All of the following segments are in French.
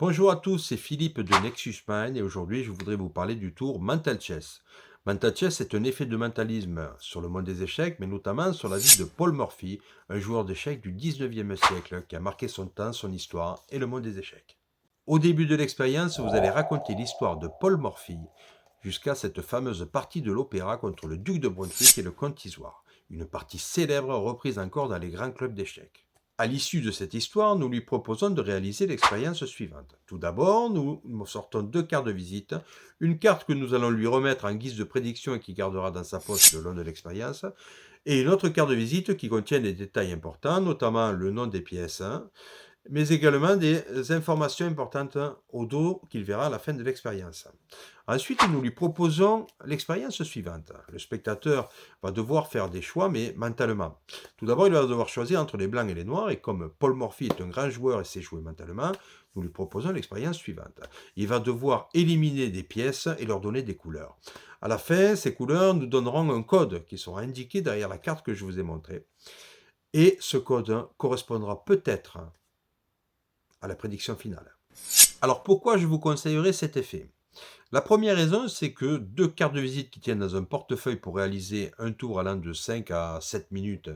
Bonjour à tous, c'est Philippe de Nexus Mind et aujourd'hui je voudrais vous parler du tour Mental Chess. Mental Chess est un effet de mentalisme sur le monde des échecs, mais notamment sur la vie de Paul Morphy, un joueur d'échecs du 19e siècle qui a marqué son temps, son histoire et le monde des échecs. Au début de l'expérience, vous allez raconter l'histoire de Paul Morphy jusqu'à cette fameuse partie de l'opéra contre le duc de Brunswick et le comte Isoire, une partie célèbre reprise encore dans les grands clubs d'échecs. À l'issue de cette histoire, nous lui proposons de réaliser l'expérience suivante. Tout d'abord, nous sortons deux cartes de visite. Une carte que nous allons lui remettre en guise de prédiction et qui gardera dans sa poche le long de l'expérience. Et une autre carte de visite qui contient des détails importants, notamment le nom des pièces, mais également des informations importantes au dos qu'il verra à la fin de l'expérience. Ensuite, nous lui proposons l'expérience suivante. Le spectateur va devoir faire des choix, mais mentalement. Tout d'abord, il va devoir choisir entre les blancs et les noirs, et comme Paul Morphy est un grand joueur et sait jouer mentalement, nous lui proposons l'expérience suivante. Il va devoir éliminer des pièces et leur donner des couleurs. À la fin, ces couleurs nous donneront un code qui sera indiqué derrière la carte que je vous ai montrée. Et ce code correspondra peut-être à la prédiction finale. Alors pourquoi je vous conseillerais cet effet? La première raison, c'est que deux cartes de visite qui tiennent dans un portefeuille pour réaliser un tour allant de 5 à 7 minutes,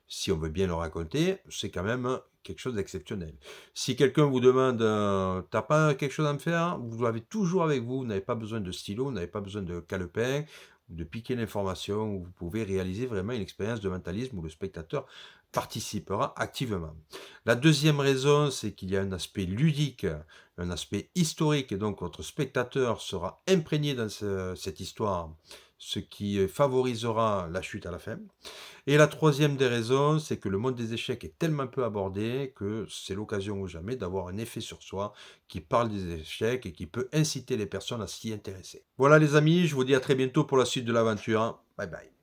si on veut bien le raconter, c'est quand même quelque chose d'exceptionnel. Si quelqu'un vous demande t'as pas quelque chose à me faire, vous l'avez toujours avec vous, vous n'avez pas besoin de stylo, vous n'avez pas besoin de calepin, de piquer l'information, vous pouvez réaliser vraiment une expérience de mentalisme où le spectateur participera activement. La deuxième raison, c'est qu'il y a un aspect ludique, un aspect historique, et donc votre spectateur sera imprégné dans cette histoire, ce qui favorisera la chute à la fin. Et la troisième des raisons, c'est que le monde des échecs est tellement peu abordé que c'est l'occasion ou jamais d'avoir un effet sur soi qui parle des échecs et qui peut inciter les personnes à s'y intéresser. Voilà les amis, je vous dis à très bientôt pour la suite de l'aventure. Bye bye.